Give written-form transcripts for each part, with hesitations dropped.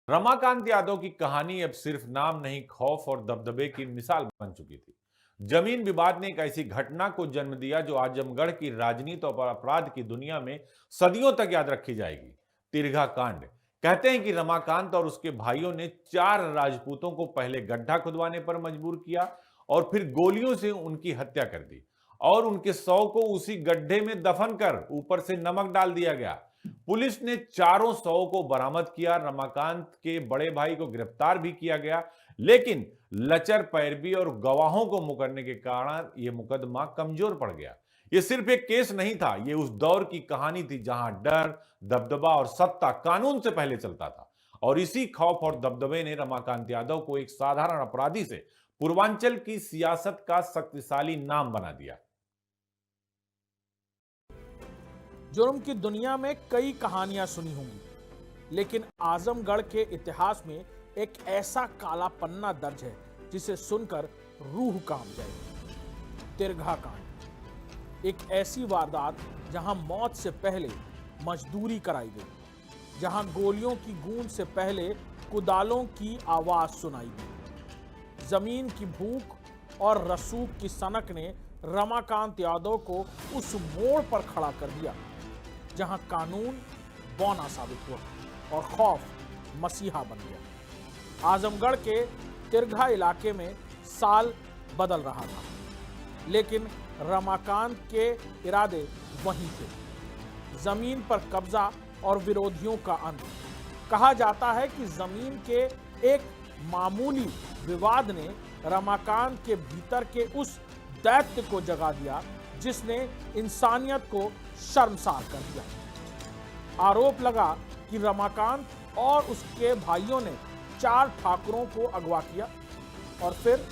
रमाकांत यादव की कहानी अब सिर्फ नाम नहीं, खौफ और दबदबे की मिसाल बन चुकी थी। जमीन विवाद ने एक ऐसी घटना को जन्म दिया जो आजमगढ़ की राजनीति और अपराध की दुनिया में सदियों तक याद रखी जाएगी। तिरघा कांड। कहते हैं कि रमाकांत और उसके भाइयों ने 4 राजपूतों को पहले गड्ढा खुदवाने पर मजबूर किया और फिर गोलियों से उनकी हत्या कर दी और उनके शव को उसी गड्ढे में दफन कर ऊपर से नमक डाल दिया गया। पुलिस ने चारों शवों को बरामद किया, रमाकांत के बड़े भाई को गिरफ्तार भी किया गया, लेकिन लचर पैरवी और गवाहों को मुकरने के कारण यह मुकदमा कमजोर पड़ गया। यह सिर्फ एक केस नहीं था, यह उस दौर की कहानी थी जहां डर, दबदबा और सत्ता कानून से पहले चलता था। और इसी खौफ और दबदबे ने रमाकांत यादव को एक साधारण अपराधी से पूर्वांचल की सियासत का शक्तिशाली नाम बना दिया। जुर्म की दुनिया में कई कहानियां सुनी होंगी, लेकिन आजमगढ़ के इतिहास में एक ऐसा काला पन्ना दर्ज है जिसे सुनकर रूह कांप जाएगी। तिरघा कांड, एक ऐसी वारदात जहां मौत से पहले मजदूरी कराई गई, जहां गोलियों की गूंज से पहले कुदालों की आवाज सुनाई दी। जमीन की भूख और रसूख की सनक ने रमाकांत यादव को उस मोड़ पर खड़ा कर दिया जहां कानून बौना साबित हुआ और खौफ मसीहा बन गया। आजमगढ़ के तिरघा इलाके में साल बदल रहा था, लेकिन रमाकांत के इरादे वहीं थे। जमीन पर कब्जा और विरोधियों का अंत। कहा जाता है कि जमीन के एक मामूली विवाद ने रमाकांत के भीतर के उस दैत्य को जगा दिया जिसने इंसानियत को शर्मसार कर दिया। आरोप लगा कि रमाकांत और उसके भाइयों ने 4 ठाकुरों को अगवा किया और फिर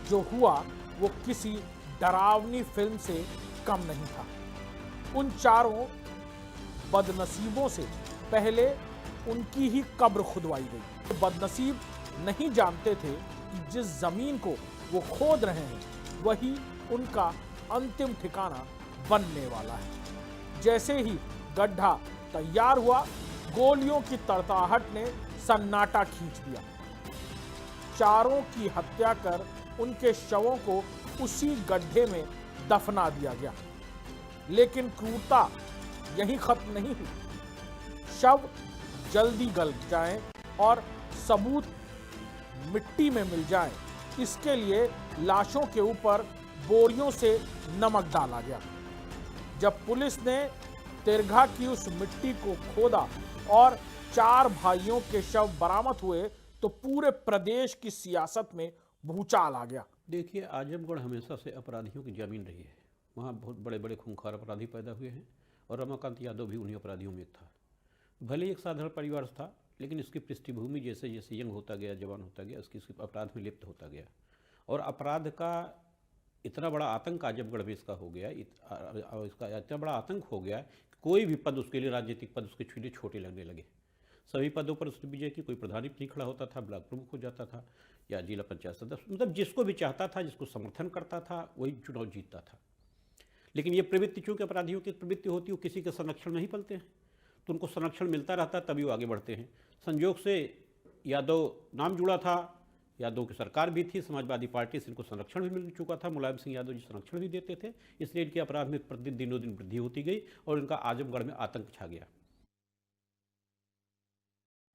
जो हुआ वो किसी डरावनी फिल्म से कम नहीं था। उन चारों बदनसीबों से पहले उनकी ही कब्र खुदवाई गई। बदनसीब नहीं जानते थे कि जिस जमीन को वो खोद रहे हैं वही उनका अंतिम ठिकाना बनने वाला है। जैसे ही गड्ढा तैयार हुआ, गोलियों की तड़ताहट ने सन्नाटा खींच दिया। चारों की हत्या कर उनके शवों को उसी गड्ढे में दफना दिया गया। लेकिन क्रूरता यहीं खत्म नहीं हुई। शव जल्दी गल जाएं और सबूत मिट्टी में मिल जाएं, इसके लिए लाशों के ऊपर बोरियों से नमक डाला गया। जब पुलिस ने तिरघा की उस मिट्टी को खोदा और 4 भाइयों के शव बरामद हुए तो पूरे प्रदेश की सियासत में भूचाल आ गया। देखिए, आजमगढ़ हमेशा से अपराधियों की जमीन रही है। वहाँ बहुत बड़े बड़े खूंखार अपराधी पैदा हुए हैं और रमाकांत यादव भी उन्हीं अपराधियों में था। भले एक साधारण परिवार था, लेकिन इसकी पृष्ठभूमि जैसे जैसे यंग होता गया, जवान होता गया, इसकी अपराध में लिप्त होता गया और अपराध का इतना बड़ा आतंक आजमगढ़ में इसका हो गया, इसका इतना बड़ा आतंक हो गया कि कोई भी पद उसके लिए, राजनीतिक पद उसके लिए छोटे लगने लगे। सभी पदों पर उसने विजय की। कोई प्रधानी नहीं खड़ा होता था, ब्लॉक प्रमुख हो जाता था या जिला पंचायत सदस्य, मतलब जिसको भी चाहता था, जिसको समर्थन करता था, वही चुनाव जीतता था। लेकिन ये प्रवृत्ति, चूँकि अपराधियों की प्रवृत्ति होती है, वो किसी के संरक्षण में नहीं पलते हैं, तो उनको संरक्षण मिलता रहता है, तभी वो आगे बढ़ते हैं। संयोग से यादव नाम जुड़ा था, यादव की सरकार भी थी, समाजवादी पार्टी से इनको संरक्षण भी मिल चुका था, मुलायम सिंह यादव जी संरक्षण भी देते थे, इसलिए इनके अपराध में प्रतिदिन दिनों दिन वृद्धि होती गई और इनका आजमगढ़ में आतंक छा गया।